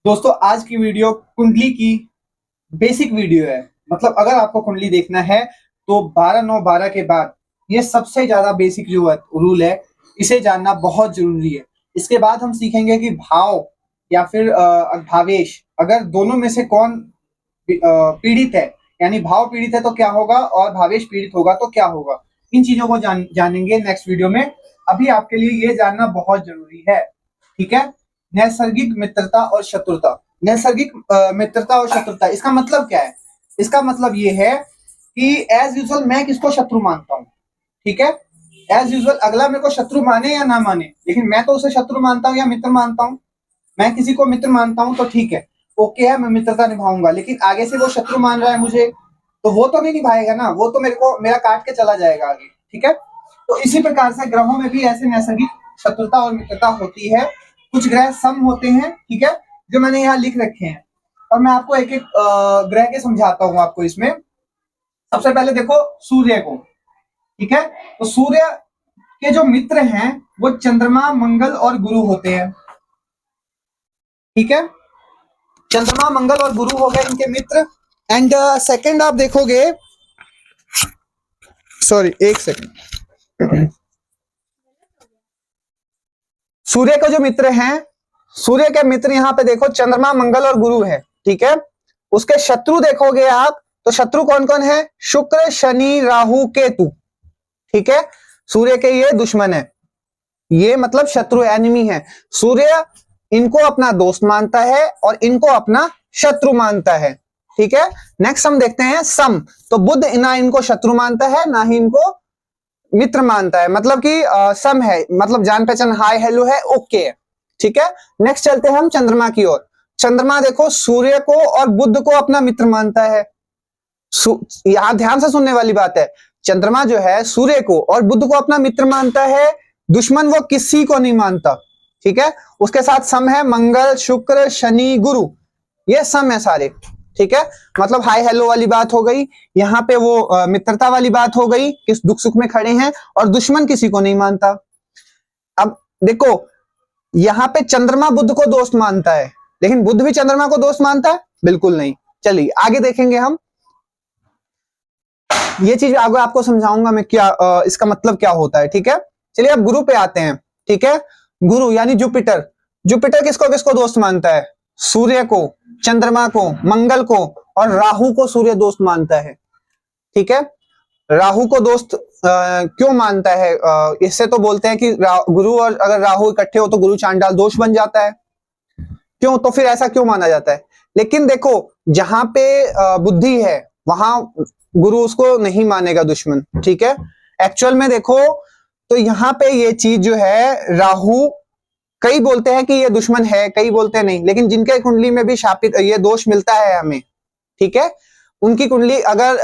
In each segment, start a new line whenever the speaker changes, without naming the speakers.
दोस्तों आज की वीडियो कुंडली की बेसिक वीडियो है। मतलब अगर आपको कुंडली देखना है तो 12/9/12 के बाद ये सबसे ज्यादा बेसिक जो रूल है, इसे जानना बहुत जरूरी है। इसके बाद हम सीखेंगे कि भाव या फिर भावेश, अगर दोनों में से कौन पीड़ित है, यानी भाव पीड़ित है तो क्या होगा और भावेश पीड़ित होगा तो क्या होगा। इन चीजों को जानेंगे नेक्स्ट वीडियो में। अभी आपके लिए ये जानना बहुत जरूरी है, ठीक है। नैसर्गिक मित्रता और शत्रुता। नैसर्गिक मित्रता और शत्रुता, इसका मतलब क्या है? इसका मतलब ये है कि एज यूजुअल मैं किसको शत्रु मानता हूँ, ठीक है। एज यूजुअल अगला मेरे को शत्रु माने या ना माने, लेकिन मैं तो उसे शत्रु मानता हूँ या मित्र मानता हूँ। मैं किसी को मित्र मानता हूँ तो ठीक है, ओके है, मैं मित्रता निभाऊंगा। लेकिन आगे से वो शत्रु मान रहा है मुझे, तो वो तो नहीं निभाएगा ना, वो तो मेरा काट के चला जाएगा आगे, ठीक है। तो इसी प्रकार से ग्रहों में भी ऐसे नैसर्गिक शत्रुता और मित्रता होती है। कुछ ग्रह सम होते हैं, ठीक है, जो मैंने यहाँ लिख रखे हैं। और मैं आपको एक एक ग्रह के समझाता हूँ आपको इसमें। सबसे पहले देखो सूर्य को, ठीक है। तो सूर्य के जो मित्र हैं वो चंद्रमा, मंगल और गुरु होते हैं, ठीक है। चंद्रमा, मंगल और गुरु हो गए इनके मित्र। एंड सेकंड आप देखोगे, सॉरी एक सेकंड, सूर्य के जो मित्र हैं, सूर्य के मित्र यहाँ पे देखो चंद्रमा, मंगल और गुरु है, ठीक है। उसके शत्रु देखोगे आप, तो शत्रु कौन कौन है? शुक्र, शनि, राहु, केतु, ठीक है। सूर्य के ये दुश्मन है, ये मतलब शत्रु, एनिमी है। सूर्य इनको अपना दोस्त मानता है और इनको अपना शत्रु मानता है, ठीक है। नेक्स्ट हम देखते हैं सम। तो बुध ना इनको शत्रु मानता है ना ही इनको मित्र मानता है, मतलब कि सम है, मतलब जान पहचान, हाय हेलो है, ओके है, ठीक है। नेक्स्ट चलते हैं हम चंद्रमा की ओर। चंद्रमा देखो सूर्य को और बुध को अपना मित्र मानता है। यहां ध्यान से सुनने वाली बात है, चंद्रमा जो है सूर्य को और बुध को अपना मित्र मानता है, दुश्मन वो किसी को नहीं मानता, ठीक है। उसके साथ सम है मंगल, शुक्र, शनि, गुरु, ये सम है सारे, ठीक है। मतलब हाय हेलो वाली बात हो गई, यहाँ पे वो मित्रता वाली बात हो गई, किस दुख सुख में खड़े हैं, और दुश्मन किसी को नहीं मानता। अब देखो, यहाँ पे चंद्रमा बुध को दोस्त मानता है, लेकिन बुध भी चंद्रमा को दोस्त मानता है? बिल्कुल नहीं। चलिए आगे देखेंगे हम, ये चीज आगे आपको समझाऊंगा मैं, क्या इसका मतलब क्या होता है, ठीक है। चलिए अब गुरु पे आते हैं, ठीक है। गुरु यानी जुपिटर। जुपिटर किसको किसको दोस्त मानता है? सूर्य को, चंद्रमा को, मंगल को और राहु को सूर्य दोस्त मानता है, ठीक है। राहु को दोस्त क्यों मानता है? इससे तो बोलते हैं कि गुरु और अगर राहु इकट्ठे हो तो गुरु चांडाल दोष बन जाता है। क्यों? तो फिर ऐसा क्यों माना जाता है? लेकिन देखो, जहां पे बुद्धि है वहां गुरु उसको नहीं मानेगा दुश्मन, ठीक है। एक्चुअल में देखो तो यहाँ पे ये चीज जो है, राहु, कई बोलते हैं कि ये दुश्मन है, कई बोलते हैं नहीं, लेकिन जिनके कुंडली में भी शापित ये दोष मिलता है हमें, ठीक है, उनकी कुंडली अगर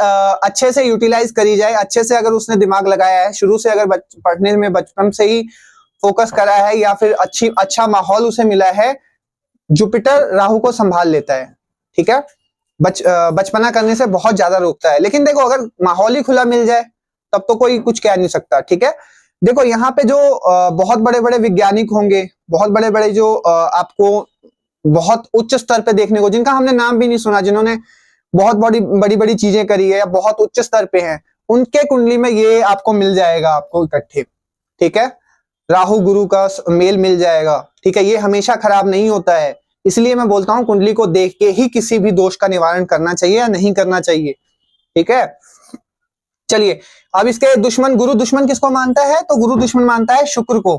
अच्छे से यूटिलाइज करी जाए, अच्छे से अगर उसने दिमाग लगाया है, शुरू से अगर पढ़ने में बचपन से ही फोकस करा है, या फिर अच्छा माहौल उसे मिला है, जुपिटर राहु को संभाल लेता है, ठीक है। बचपना करने से बहुत ज्यादा रोकता है। लेकिन देखो, अगर माहौल ही खुला मिल जाए तब तो कोई कुछ कह नहीं सकता, ठीक है। देखो यहाँ पे जो बहुत बड़े बड़े वैज्ञानिक होंगे, बहुत बड़े बड़े जो आपको बहुत उच्च स्तर पे देखने को, जिनका हमने नाम भी नहीं सुना, जिन्होंने बहुत बड़ी बड़ी बड़ी चीजें करी है या बहुत उच्च स्तर पे हैं, उनके कुंडली में ये आपको मिल जाएगा, आपको इकट्ठे, ठीक है। राहु गुरु का मेल मिल जाएगा, ठीक है। ये हमेशा खराब नहीं होता है, इसलिए मैं बोलता हूं कुंडली को देख के ही किसी भी दोष का निवारण करना चाहिए या नहीं करना चाहिए, ठीक है। चलिए अब इसके दुश्मन, गुरु दुश्मन किसको मानता है? तो गुरु दुश्मन मानता है शुक्र को,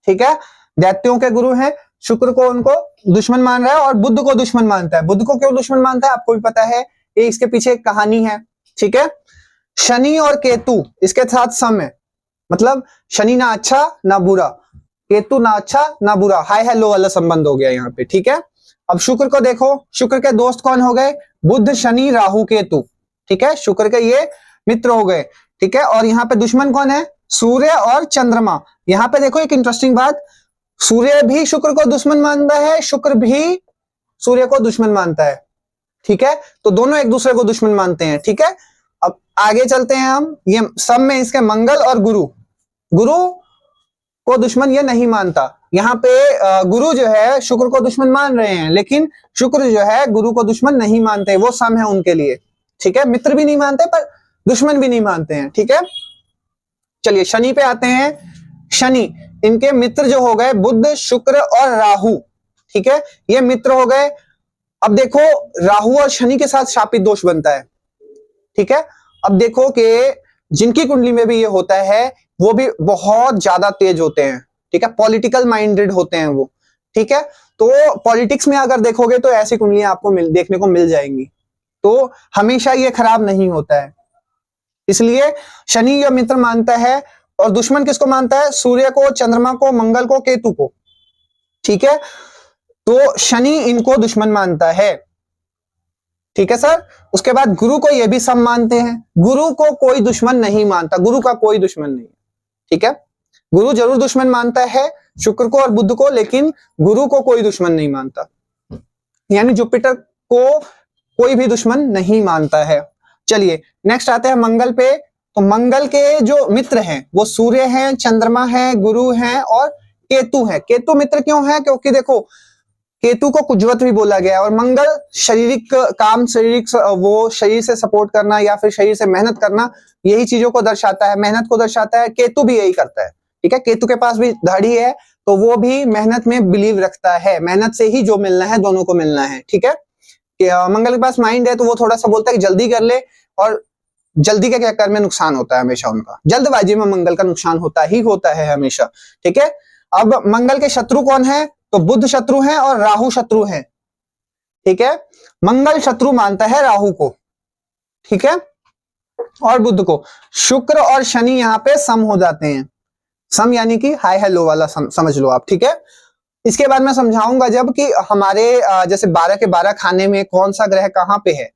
ठीक है। दैत्यों के गुरु हैं, शुक्र को उनको दुश्मन मान रहा है, और बुध को दुश्मन मानता है। बुध को क्यों दुश्मन मानता है आपको भी पता है, ये इसके पीछे एक कहानी है, ठीक है। शनि और केतु इसके साथ सम है, मतलब शनि ना अच्छा ना बुरा, केतु ना अच्छा ना बुरा, हाय हेलो वाला संबंध हो गया यहाँ पे, ठीक है। अब शुक्र को देखो, शुक्र के दोस्त कौन हो गए? बुध, शनि, राहु, केतु, ठीक है। शुक्र के ये मित्र हो गए, ठीक है। और यहाँ पे दुश्मन कौन है? सूर्य और चंद्रमा। यहाँ पे देखो एक इंटरेस्टिंग बात, सूर्य भी शुक्र को दुश्मन मानता है, शुक्र भी सूर्य को दुश्मन मानता है, ठीक है। तो दोनों एक दूसरे को दुश्मन मानते हैं, ठीक है। अब आगे चलते हैं हम, ये सब में इसके मंगल और गुरु। गुरु को दुश्मन ये नहीं मानता। यहाँ पे गुरु जो है शुक्र को दुश्मन मान रहे हैं, लेकिन शुक्र जो है गुरु को दुश्मन नहीं मानते, वो सम है उनके लिए, ठीक है। मित्र भी नहीं मानते पर दुश्मन भी नहीं मानते हैं, ठीक है। चलिए शनि पे आते हैं। शनि, इनके मित्र जो हो गए बुध, शुक्र और राहु, ठीक है, ये मित्र हो गए। अब देखो राहु और शनि के साथ शापित दोष बनता है, ठीक है। अब देखो कि जिनकी कुंडली में भी ये होता है वो भी बहुत ज्यादा तेज होते हैं, ठीक है, पॉलिटिकल माइंडेड होते हैं वो, ठीक है। तो पॉलिटिक्स में अगर देखोगे तो ऐसी कुंडलियां आपको देखने को मिल जाएंगी, तो हमेशा ये खराब नहीं होता है। इसलिए शनि यह मित्र मानता है, और दुश्मन किसको मानता है? सूर्य को, चंद्रमा को, मंगल को, केतु को, ठीक है। तो शनि इनको दुश्मन मानता है, ठीक है सर। उसके बाद गुरु को ये भी सब मानते हैं, गुरु को कोई दुश्मन नहीं मानता, गुरु का कोई दुश्मन नहीं, ठीक है। गुरु जरूर दुश्मन मानता है शुक्र को और बुध को, लेकिन गुरु को कोई दुश्मन नहीं मानता, यानी जुपिटर को कोई भी दुश्मन नहीं मानता है। चलिए नेक्स्ट आते हैं मंगल पे। तो मंगल के जो मित्र हैं वो सूर्य हैं, चंद्रमा है, गुरु हैं और केतु है। केतु मित्र क्यों है? क्योंकि देखो केतु को कुजवत भी बोला गया है, और मंगल शारीरिक काम, शारीरिक वो शरीर से सपोर्ट करना या फिर शरीर से मेहनत करना, यही चीजों को दर्शाता है, मेहनत को दर्शाता है। केतु भी यही करता है, ठीक है। केतु के पास भी दाढ़ी है, तो वो भी मेहनत में बिलीव रखता है, मेहनत से ही जो मिलना है दोनों को मिलना है, ठीक है। मंगल के पास माइंड है, तो वो थोड़ा सा बोलता है कि जल्दी कर ले, और जल्दी के चक्कर में नुकसान होता है हमेशा उनका, जल्दबाजी में मंगल का नुकसान होता ही होता है हमेशा, ठीक है। अब मंगल के शत्रु कौन है? तो बुध शत्रु है और राहु शत्रु है, ठीक है। मंगल शत्रु मानता है राहु को, ठीक है, और बुध को। शुक्र और शनि यहाँ पे सम हो जाते हैं, सम यानी कि हाई हेलो वाला समझ लो आप, ठीक है। इसके बाद मैं समझाऊंगा जब कि हमारे जैसे 12 के 12 खाने में कौन सा ग्रह कहां पे है,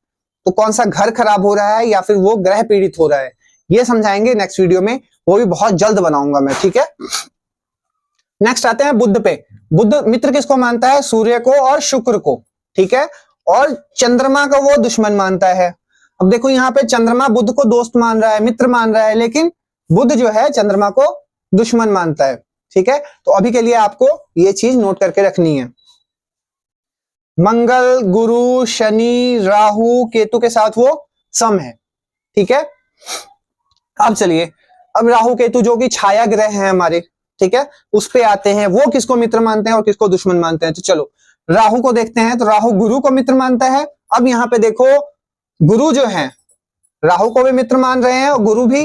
तो कौन सा घर खराब हो रहा है या फिर वो ग्रह पीड़ित हो रहा है, ये समझाएंगे नेक्स्ट वीडियो में, वो भी बहुत जल्द बनाऊंगा मैं, ठीक है। नेक्स्ट आते हैं बुध पे। बुध मित्र किसको मानता है? सूर्य को और शुक्र को, ठीक है, और चंद्रमा को वो दुश्मन मानता है। अब देखो यहाँ पे चंद्रमा बुध को दोस्त मान रहा है, मित्र मान रहा है, लेकिन बुध जो है चंद्रमा को दुश्मन मानता है, ठीक है। तो अभी के लिए आपको ये चीज नोट करके रखनी है। मंगल, गुरु, शनि, राहु, केतु के साथ वो सम है, ठीक है। अब चलिए, अब राहु केतु जो कि छाया ग्रह हैं हमारे, ठीक है, उस पे आते हैं। वो किसको मित्र मानते हैं और किसको दुश्मन मानते हैं? तो चलो राहु को देखते हैं। तो राहु गुरु को मित्र मानता है। अब यहाँ पे देखो गुरु जो है राहु को भी मित्र मान रहे हैं, और गुरु भी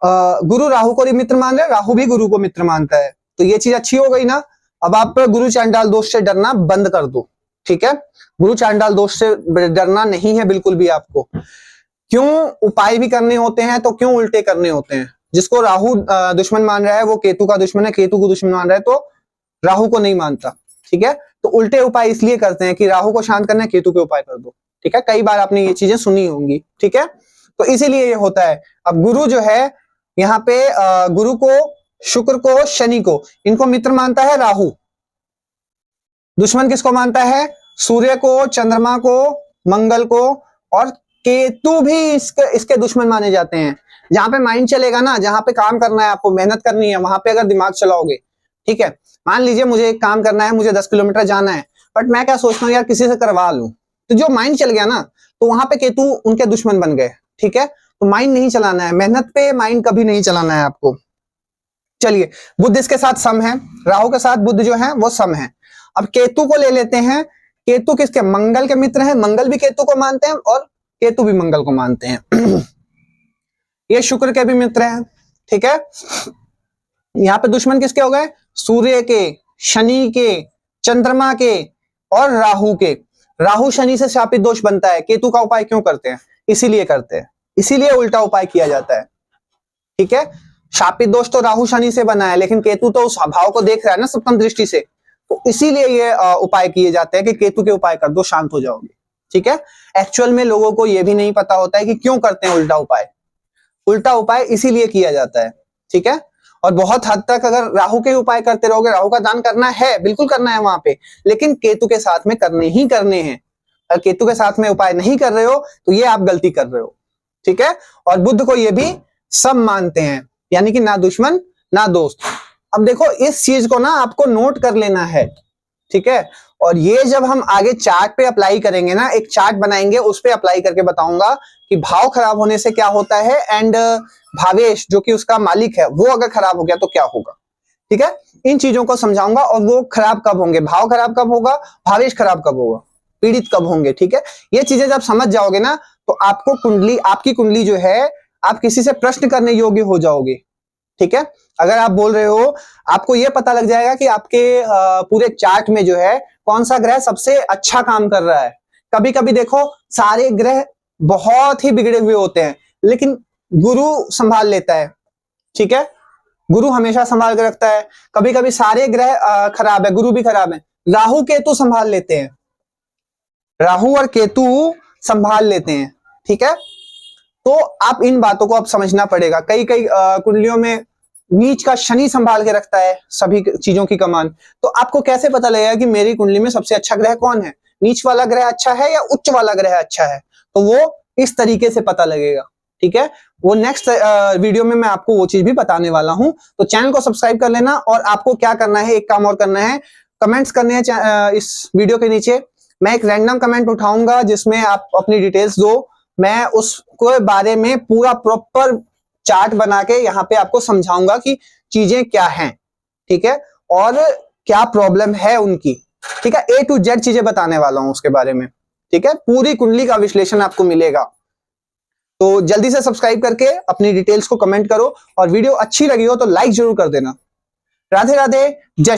गुरु राहु को भी मित्र मान रहे हैं, राहु भी गुरु को मित्र मानता है। तो ये चीज अच्छी हो गई ना। अब आप गुरु चांडाल दोष से डरना बंद कर दो, ठीक है। गुरु चांडाल दोष से डरना नहीं है बिल्कुल भी आपको। क्यों उपाय भी करने होते हैं तो क्यों उल्टे करने होते हैं? जिसको राहु दुश्मन मान रहा है वो केतु का दुश्मन है, केतु को दुश्मन मान रहा है तो राहु को नहीं मानता, ठीक है। तो उल्टे उपाय इसलिए करते हैं कि राहु को शांत करना है, केतु के उपाय कर दो, ठीक है। कई बार आपने ये चीजें सुनी होंगी, ठीक है। तो इसीलिए ये होता है। अब गुरु जो है यहाँ पे गुरु को, शुक्र को, शनि को, इनको मित्र मानता है राहु। दुश्मन किसको मानता है? सूर्य को, चंद्रमा को, मंगल को, और केतु भी इसके दुश्मन माने जाते हैं। जहां पे माइंड चलेगा ना, जहां पे काम करना है, आपको मेहनत करनी है, वहां पे अगर दिमाग चलाओगे, ठीक है। मान लीजिए मुझे एक काम करना है, मुझे 10 किलोमीटर जाना है, बट मैं क्या सोचता हूँ यार किसी से करवा लूं, तो जो माइंड चल गया ना, तो वहां पे केतु उनके दुश्मन बन गए, ठीक है। तो माइंड नहीं चलाना है, मेहनत पे माइंड कभी नहीं चलाना है आपको। चलिए बुध इसके साथ सम है, राहु के साथ बुध जो है वो सम है। अब केतु को ले लेते हैं। केतु किसके? मंगल के मित्र हैं, मंगल भी केतु को मानते हैं और केतु भी मंगल को मानते हैं। ये शुक्र के भी मित्र हैं, ठीक है। यहाँ पे दुश्मन किसके हो गए? सूर्य के, शनि के, चंद्रमा के और राहु के। राहु शनि से शापित दोष बनता है। केतु का उपाय क्यों करते हैं? इसीलिए करते हैं, इसीलिए उल्टा उपाय किया जाता है, ठीक है। शापित दोष तो राहु शनि से बना है, लेकिन केतु तो उस भाव को देख रहा है ना सप्तम दृष्टि से, तो इसीलिए ये उपाय किए जाते हैं कि केतु के उपाय कर दो, शांत हो जाओगे, ठीक है। एक्चुअल में लोगों को यह भी नहीं पता होता है कि क्यों करते हैं उल्टा उपाय। उल्टा उपाय इसीलिए किया जाता है, ठीक है। और बहुत हद तक अगर राहु के उपाय करते रहोगे, राहु का दान करना है, बिल्कुल करना है वहां पे, लेकिन केतु के साथ में करने ही करने हैं। अगर केतु के साथ में उपाय नहीं कर रहे हो तो ये आप गलती कर रहे हो, ठीक है। और बुध को ये भी सब मानते हैं, यानी कि ना दुश्मन ना दोस्त। अब देखो इस चीज को ना आपको नोट कर लेना है, ठीक है। और ये जब हम आगे चार्ट पे अप्लाई करेंगे ना, एक चार्ट बनाएंगे उस पे अप्लाई करके बताऊंगा कि भाव खराब होने से क्या होता है, एंड भावेश जो कि उसका मालिक है वो अगर खराब हो गया तो क्या होगा, ठीक है। इन चीजों को समझाऊंगा और वो खराब कब होंगे, भाव खराब कब होगा, भावेश खराब कब होगा, पीड़ित कब होंगे, ठीक है। ये चीजें जब समझ जाओगे ना तो आपको कुंडली, आपकी कुंडली जो है, आप किसी से प्रश्न करने योग्य हो जाओगे, ठीक है। अगर आप बोल रहे हो, आपको यह पता लग जाएगा कि आपके पूरे चार्ट में जो है कौन सा ग्रह सबसे अच्छा काम कर रहा है। कभी कभी देखो सारे ग्रह बहुत ही बिगड़े हुए होते हैं लेकिन गुरु संभाल लेता है, ठीक है। गुरु हमेशा संभाल के रखता है। कभी कभी सारे ग्रह खराब है, गुरु भी खराब है, राहु केतु संभाल लेते हैं, राहु और केतु संभाल लेते हैं, ठीक है। तो आप इन बातों को अब समझना पड़ेगा। कई कई कुंडलियों में नीच का शनि संभाल के रखता है सभी चीजों की कमान। तो आपको कैसे पता लगेगा कि मेरी कुंडली में सबसे अच्छा ग्रह कौन है, नीच वाला ग्रह अच्छा है या उच्च वाला ग्रह अच्छा है, तो वो इस तरीके से पता लगेगा, ठीक है। वो नेक्स्ट वीडियो में मैं आपको वो चीज भी बताने वाला हूं। तो चैनल को सब्सक्राइब कर लेना और आपको क्या करना है, एक काम और करना है, कमेंट्स करने हैं इस वीडियो के नीचे। मैं एक रैंडम कमेंट उठाऊंगा जिसमें आप अपनी डिटेल्स दो, मैं उसके बारे में पूरा प्रॉपर चार्ट बना के यहाँ पे आपको समझाऊंगा कि चीजें क्या हैं, ठीक है, और क्या प्रॉब्लम है उनकी, ठीक है। A to Z चीजें बताने वाला हूं उसके बारे में, ठीक है। पूरी कुंडली का विश्लेषण आपको मिलेगा। तो जल्दी से सब्सक्राइब करके अपनी डिटेल्स को कमेंट करो और वीडियो अच्छी लगी हो तो लाइक जरूर कर देना। राधे राधे, जय